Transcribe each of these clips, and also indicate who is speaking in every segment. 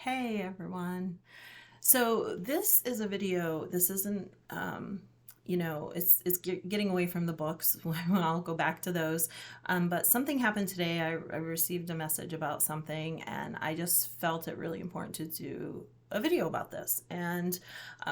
Speaker 1: Hey everyone. So this is a video. This isn't, it's getting away from the books. I'll go back to those. But something happened today. I received a message about something, and I just felt it really important to do a video about this. And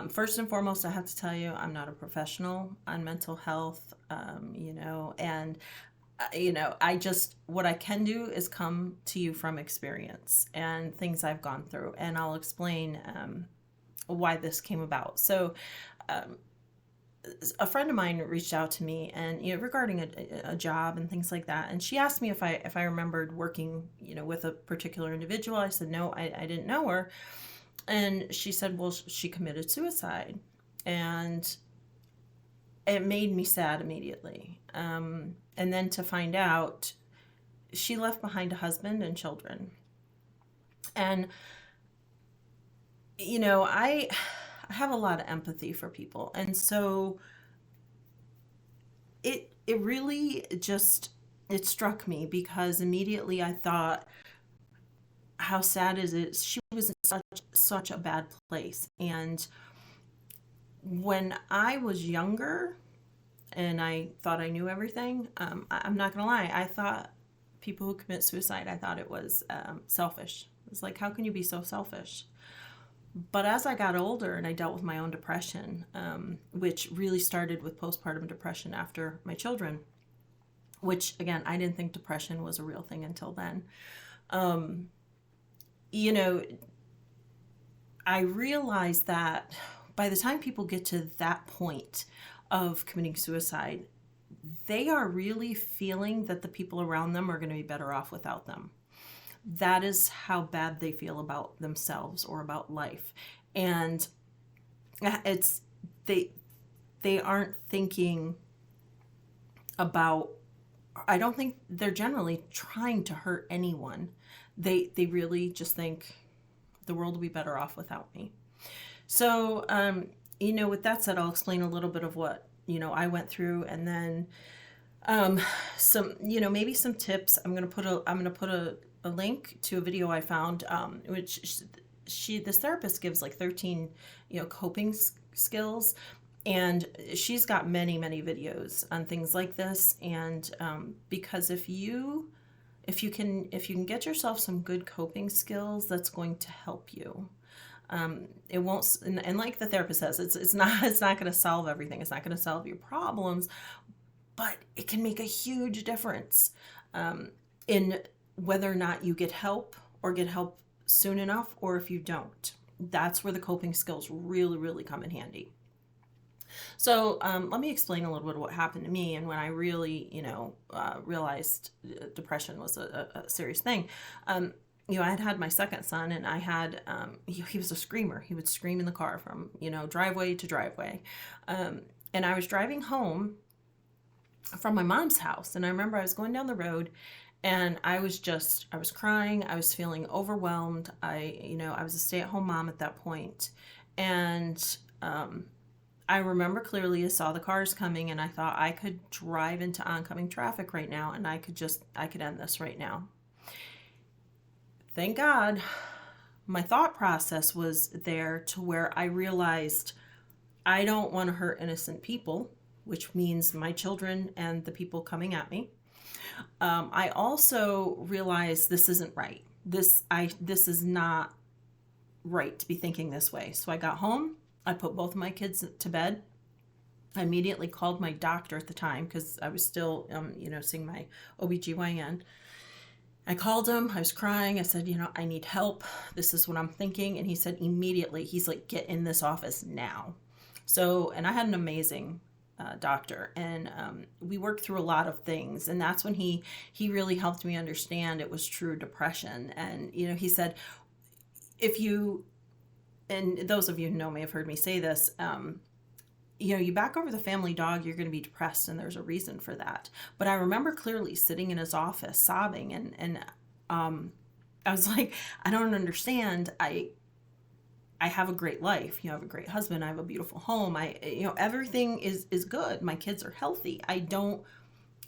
Speaker 1: first and foremost, I have to tell you, I'm not a professional on mental health, and I just, what I can do is come to you from experience and things I've gone through, and I'll explain why this came about. So, um, a friend of mine reached out to me, and regarding a job and things like that, and she asked me if I remembered working, with a particular individual. I said no, I didn't know her, and she said, well, she committed suicide, and it made me sad immediately. And then to find out she left behind a husband and children. And, I have a lot of empathy for people. And so it really just, it struck me because immediately I thought, how sad is it? She was in such a bad place. And when I was younger, and I thought I knew everything. I'm not gonna lie. I thought people who commit suicide, I thought it was selfish. It's like, how can you be so selfish? But as I got older and I dealt with my own depression, which really started with postpartum depression after my children, which again, I didn't think depression was a real thing until then. Um, you know, I realized that by the time people get to that point of committing suicide, they are really feeling that the people around them are going to be better off without them. That is how bad they feel about themselves or about life. And it's they they aren't thinking about, I don't think they're generally trying to hurt anyone. They really just think the world will be better off without me. So, with that said, I'll explain a little bit of what, I went through, and then um, some, maybe some tips. I'm gonna put a link to a video I found, which this therapist gives like 13, coping skills, and she's got many videos on things like this. And because if you can get yourself some good coping skills, that's going to help you. It won't, and like the therapist says, it's not going to solve everything. It's not going to solve your problems, but it can make a huge difference in whether or not you get help, or get help soon enough, or if you don't. That's where the coping skills really come in handy. So let me explain a little bit of what happened to me, and when I really, realized depression was a serious thing. I had my second son, and I had, he was a screamer. He would scream in the car from, driveway to driveway. And I was driving home from my mom's house, and I remember I was going down the road, and I was crying. I was feeling overwhelmed. I was a stay-at-home mom at that point. And I remember clearly I saw the cars coming, and I thought I could drive into oncoming traffic right now, and I could end this right now. Thank God my thought process was there to where I realized I don't want to hurt innocent people, which means my children and the people coming at me. I also realized this isn't right. This is not right to be thinking this way. So I got home. I put both of my kids to bed. I immediately called my doctor at the time because I was still, seeing my OBGYN. I called him. I was crying. I said, I need help. This is what I'm thinking. And he said immediately, he's like, get in this office now. So, and I had an amazing doctor, and we worked through a lot of things. And that's when he really helped me understand it was true depression. And, he said, if you, and those of you who know me have heard me say this, you back over the family dog, you're going to be depressed, and there's a reason for that. But I remember clearly sitting in his office sobbing, and I was like, I don't understand. I have a great life. I have a great husband. I have a beautiful home. Everything is good. My kids are healthy. I don't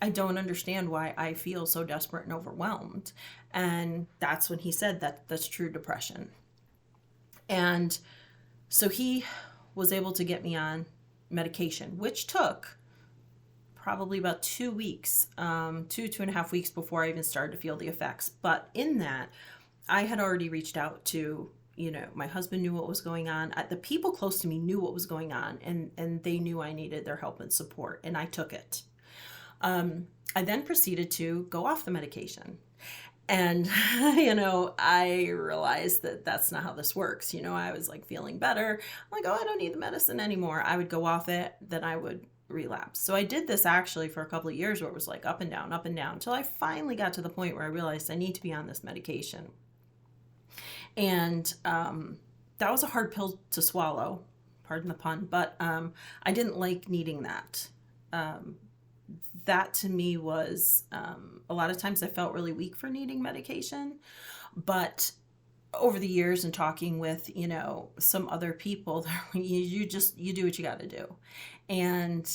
Speaker 1: understand why I feel so desperate and overwhelmed. And that's when he said that that's true depression. And so he was able to get me on medication, which took probably about 2 weeks, 2.5 weeks before I even started to feel the effects. But in that, I had already reached out to, my husband knew what was going on. The people close to me knew what was going on, and they knew I needed their help and support, and I took it. I then proceeded to go off the medication. And, I realized that that's not how this works. I was like feeling better. I'm like, oh, I don't need the medicine anymore. I would go off it, then I would relapse. So I did this actually for a couple of years where it was like up and down, until I finally got to the point where I realized I need to be on this medication. And that was a hard pill to swallow, pardon the pun, but I didn't like needing that. That to me was, a lot of times I felt really weak for needing medication, but over the years and talking with, some other people, you do what you got to do. And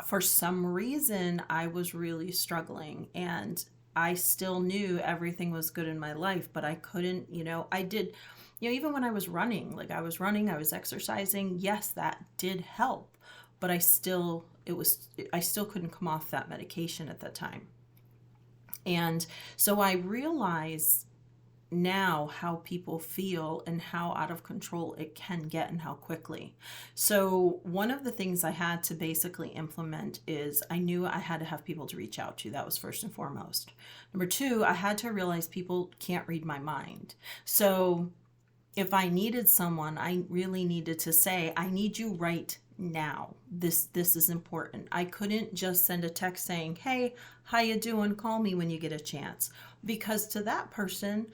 Speaker 1: for some reason, I was really struggling, and I still knew everything was good in my life, but I couldn't, I did, even when I was running, I was exercising. Yes, that did help, but I still couldn't come off that medication at that time. And so I realize now how people feel and how out of control it can get and how quickly. So one of the things I had to basically implement is I knew I had to have people to reach out to. That was first and foremost. Number two, I had to realize people can't read my mind. So if I needed someone, I really needed to say, I need you right now. This is important. I couldn't just send a text saying, hey, how you doing? Call me when you get a chance. Because to that person,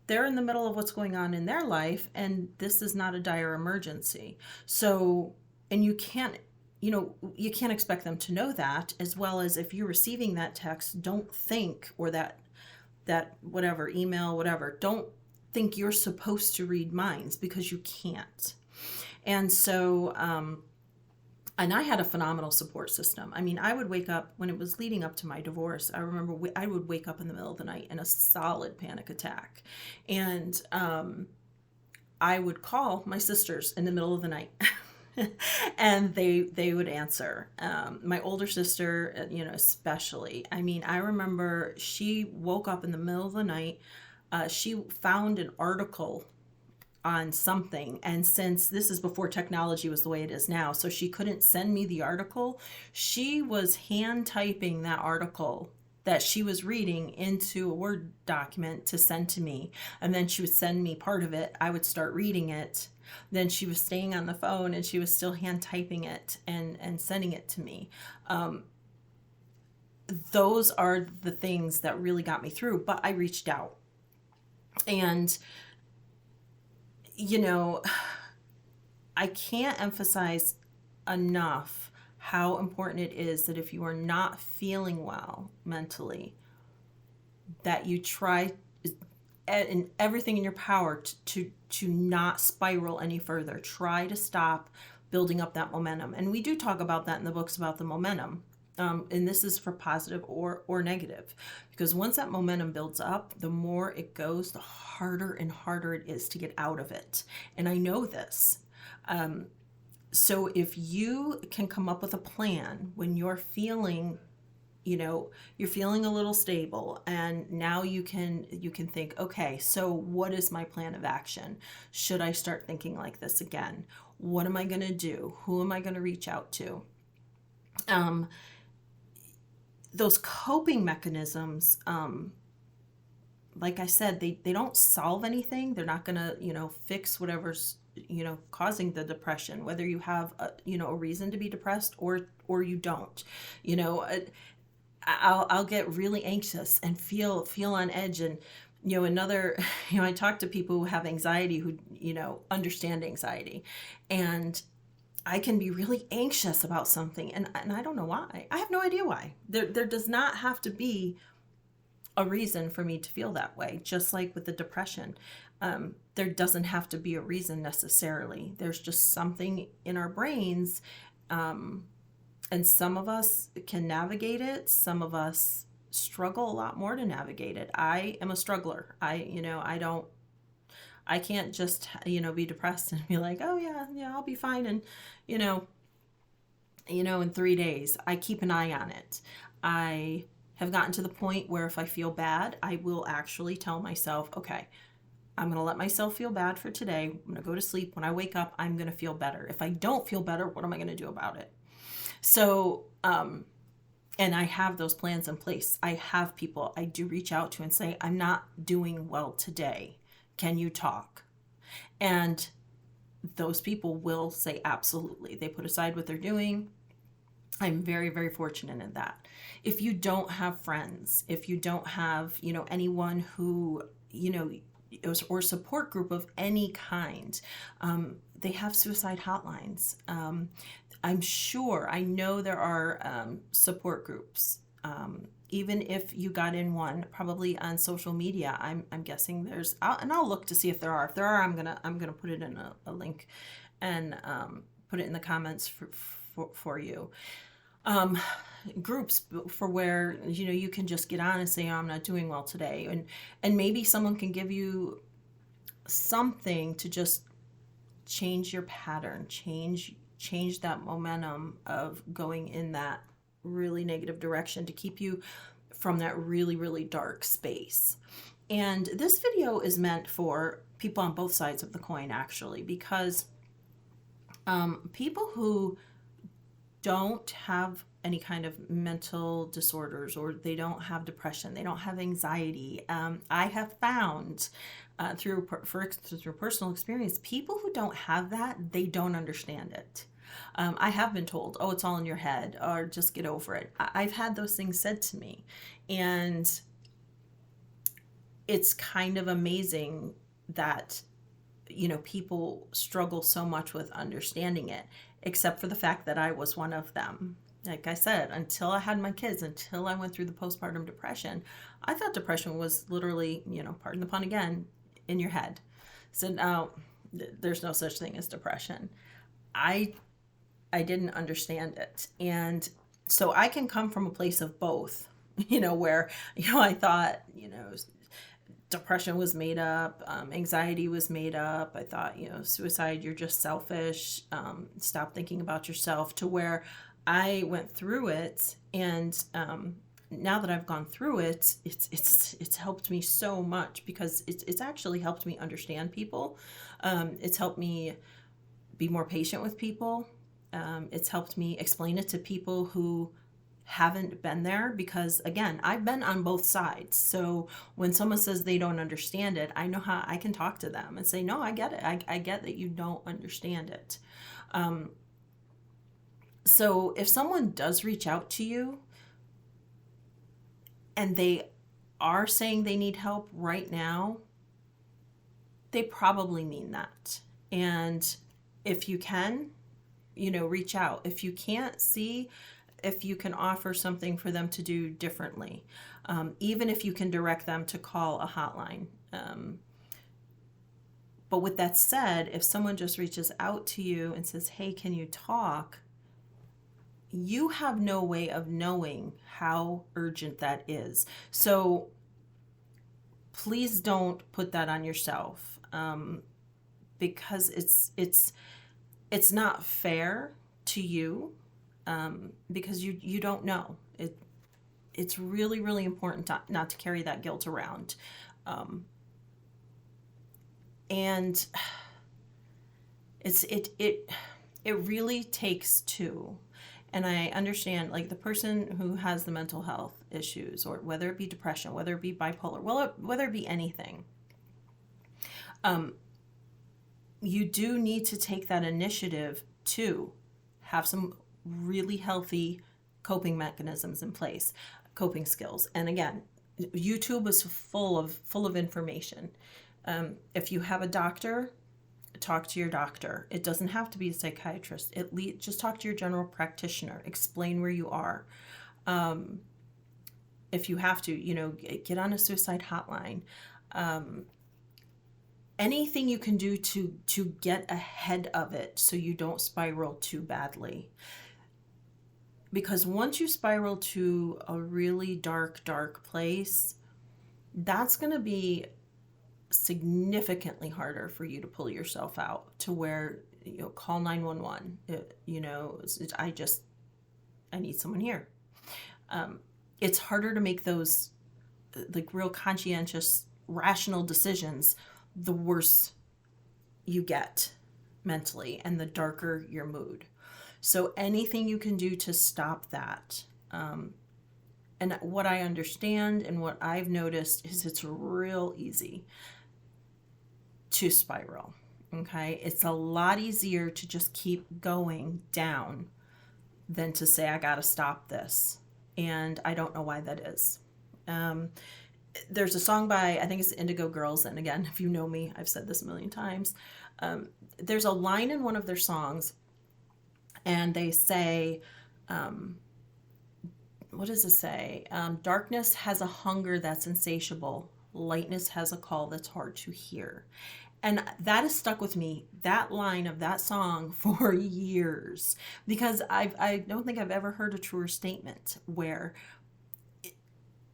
Speaker 1: they're in the middle of what's going on in their life, and this is not a dire emergency. So, and you can't expect them to know that, as well as if you're receiving that text, don't think, or that whatever, email, whatever, don't think you're supposed to read minds, because you can't. And so, and I had a phenomenal support system. I mean, I would wake up when it was leading up to my divorce. I remember I would wake up in the middle of the night in a solid panic attack. And I would call my sisters in the middle of the night. And they would answer. My older sister, especially. I mean, I remember she woke up in the middle of the night. She found an article on something, and since this is before technology was the way it is now, so she couldn't send me the article, she was hand typing that article that she was reading into a Word document to send to me, and then she would send me part of it. I would start reading it, then she was staying on the phone and she was still hand typing it and sending it to me. Those are the things that really got me through, but I reached out. And I can't emphasize enough how important it is that if you are not feeling well mentally, that you try in everything in your power to not spiral any further. Try to stop building up that momentum. And we do talk about that in the books about the momentum. And this is for positive or negative, because once that momentum builds up, the more it goes, the harder and harder it is to get out of it. And I know this. So if you can come up with a plan when you're feeling, you're feeling a little stable, and now you can think, okay, so what is my plan of action? Should I start thinking like this again? What am I going to do? Who am I going to reach out to? Those coping mechanisms, like I said, they don't solve anything. They're not going to, fix whatever's, causing the depression, whether you have, a reason to be depressed or you don't. I'll get really anxious and feel on edge. And, I talk to people who have anxiety, who, understand anxiety. And I can be really anxious about something, and I don't know why. I have no idea why. There does not have to be a reason for me to feel that way, just like with the depression. There doesn't have to be a reason necessarily. There's just something in our brains, and some of us can navigate it. Some of us struggle a lot more to navigate it. I am a struggler. I I can't just, be depressed and be like, oh yeah, yeah, I'll be fine. And, you know, in 3 days, I keep an eye on it. I have gotten to the point where if I feel bad, I will actually tell myself, okay, I'm going to let myself feel bad for today. I'm going to go to sleep. When I wake up, I'm going to feel better. If I don't feel better, what am I going to do about it? So, and I have those plans in place. I have people I do reach out to and say, I'm not doing well today. Can you talk? And those people will say absolutely. They put aside what they're doing. I'm very, very fortunate in that. If you don't have friends, if you don't have, anyone who, or support group of any kind, they have suicide hotlines. I know there are support groups. Even if you got in one, probably on social media, I'm guessing and I'll look to see if there are. If there are, I'm gonna put it in a link, and put it in the comments for you. Groups for where you can just get on and say, oh, I'm not doing well today, and maybe someone can give you something to just change your pattern, change that momentum of going in that really negative direction, to keep you from that really, really dark space. And this video is meant for people on both sides of the coin, actually, because people who don't have any kind of mental disorders, or they don't have depression, they don't have anxiety. I have found through personal experience, people who don't have that, they don't understand it. I have been told, oh, it's all in your head, or just get over it. I've had those things said to me, and it's kind of amazing that people struggle so much with understanding it, except for the fact that I was one of them. Like I said, until I had my kids, until I went through the postpartum depression, I thought depression was literally, pardon the pun again, in your head. So now there's no such thing as depression. I didn't understand it. And so I can come from a place of both, where, I thought, depression was made up, anxiety was made up. I thought, suicide, you're just selfish. Stop thinking about yourself, to where I went through it. And now that I've gone through it, it's helped me so much, because it's actually helped me understand people. It's helped me be more patient with people. It's helped me explain it to people who haven't been there, because again, I've been on both sides. So when someone says they don't understand it, I know how I can talk to them and say, no, I get it. I get that you don't understand it. So if someone does reach out to you and they are saying they need help right now, they probably mean that. And if you can, reach out. If you can't, see if you can offer something for them to do differently. Even if you can direct them to call a hotline. But with that said, if someone just reaches out to you and says, hey, can you talk? You have no way of knowing how urgent that is. So please don't put that on yourself, because it's not fair to you, because you don't know. It's really, really important not to carry that guilt around. And it really takes two. And I understand, like, the person who has the mental health issues, or whether it be depression, whether it be bipolar, well, whether it be anything, you do need to take that initiative to have some really healthy coping mechanisms in place, coping skills. And again, YouTube is full of information. If you have a doctor, talk to your doctor. It doesn't have to be a psychiatrist. Just talk to your general practitioner. Explain where you are. If you have to, get on a suicide hotline. Anything you can do to get ahead of it, so you don't spiral too badly. Because once you spiral to a really dark, dark place, that's going to be significantly harder for you to pull yourself out to where, call 911. I need someone here. Um, it's harder to make those like real conscientious, rational decisions the worse you get mentally and the darker your mood. So anything you can do to stop that. And what I understand and what I've noticed is it's real easy to spiral. Okay. It's a lot easier to just keep going down than to say, I got to stop this. And I don't know why that is. Um, there's a song by, I think it's the Indigo Girls. And again, if you know me, I've said this a million times. There's a line in one of their songs, and they say, what does it say? Darkness has a hunger that's insatiable. Lightness has a call that's hard to hear. And that has stuck with me, that line of that song, for years, because I don't think I've ever heard a truer statement where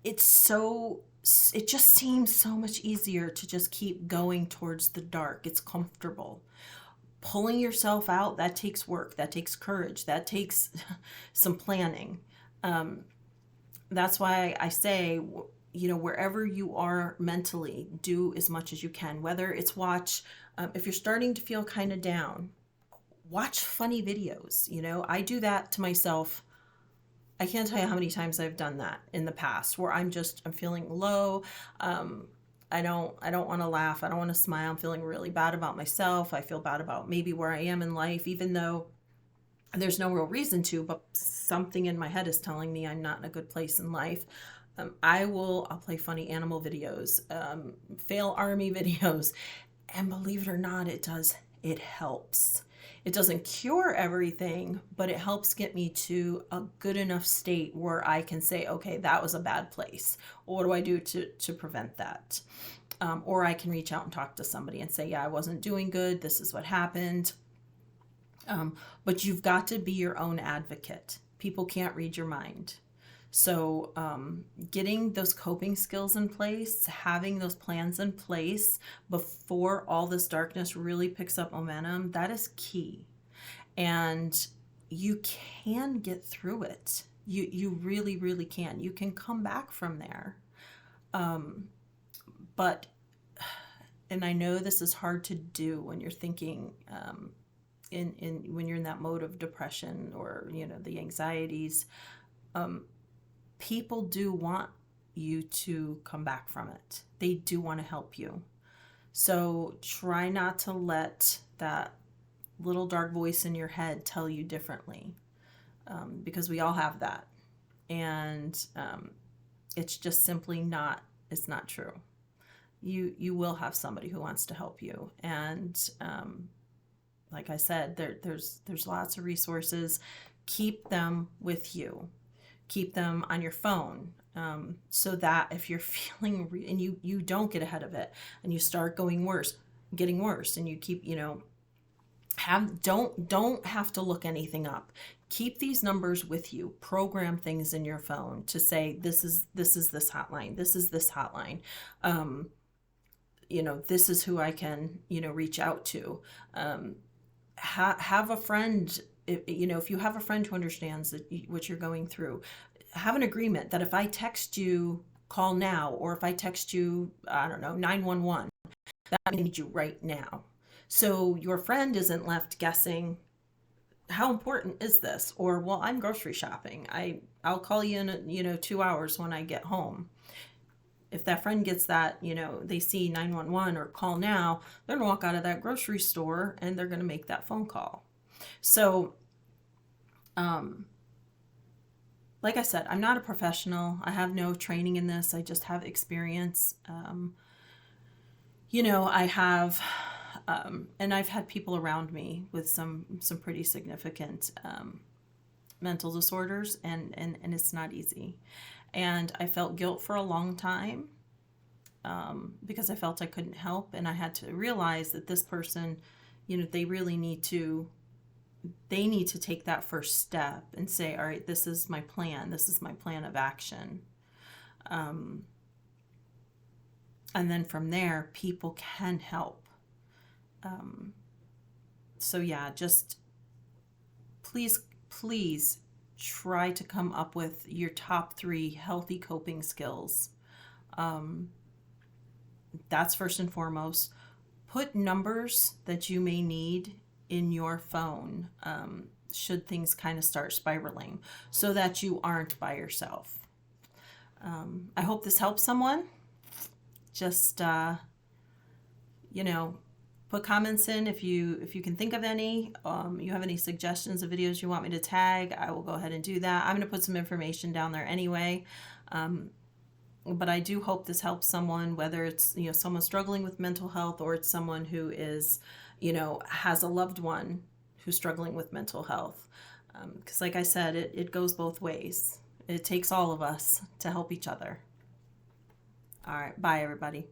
Speaker 1: it just seems so much easier to just keep going towards the dark. It's comfortable. Pulling yourself out, that takes work, that takes courage, that takes some planning. That's why I say, wherever you are mentally, do as much as you can. Whether it's if you're starting to feel kind of down, watch funny videos. I do that to myself. I can't tell you how many times I've done that in the past, where I'm feeling low. I don't want to laugh. I don't want to smile. I'm feeling really bad about myself. I feel bad about maybe where I am in life, even though there's no real reason to, but something in my head is telling me I'm not in a good place in life. I'll play funny animal videos, fail army videos, and believe it or not, it helps. It doesn't cure everything, but it helps get me to a good enough state where I can say, okay, that was a bad place. What do I do to prevent that? Or I can reach out and talk to somebody and say, yeah, I wasn't doing good. This is what happened. But you've got to be your own advocate. People can't read your mind. So getting those coping skills in place, having those plans in place before all this darkness really picks up momentum, that is key. And you can get through it. You really, really can. You can come back from there. But, and I know this is hard to do when you're thinking, when you're in that mode of depression or, the anxieties, people do want you to come back from it. They do want to help you. So try not to let that little dark voice in your head tell you differently, because we all have that. And it's just simply it's not true. You will have somebody who wants to help you. And like I said, there's lots of resources. Keep them with you. Keep them on your phone, so that if you're feeling and you don't get ahead of it and you start getting worse, and you keep, don't have to look anything up. Keep these numbers with you. Program things in your phone to say, this is this hotline. This is this hotline. This is who I can, reach out to. Have a friend. If you have a friend who understands what you're going through, have an agreement that if I text you, call now, or if I text you, I don't know, 911, that means I need you right now. So your friend isn't left guessing, how important is this? Or, well, I'm grocery shopping. I'll call you in 2 hours when I get home. If that friend gets that, they see 911 or call now, they're going to walk out of that grocery store and they're going to make that phone call. So, like I said, I'm not a professional. I have no training in this. I just have experience. I have, and I've had people around me with some pretty significant mental disorders, and it's not easy. And I felt guilt for a long time, because I felt I couldn't help, and I had to realize that this person, they really need to take that first step and say, all right, this is my plan. This is my plan of action. And then from there, people can help. So yeah, just please, please try to come up with your top 3 healthy coping skills. That's first and foremost. Put numbers that you may need in your phone, should things kind of start spiraling, so that you aren't by yourself. I hope this helps someone. Just you know, put comments in if you can think of any. You have any suggestions of videos you want me to tag, I will go ahead and do that. I'm going to put some information down there anyway. But I do hope this helps someone, whether it's, someone struggling with mental health, or it's someone who is, has a loved one who's struggling with mental health. Because like I said, it goes both ways. It takes all of us to help each other. All right. Bye, everybody.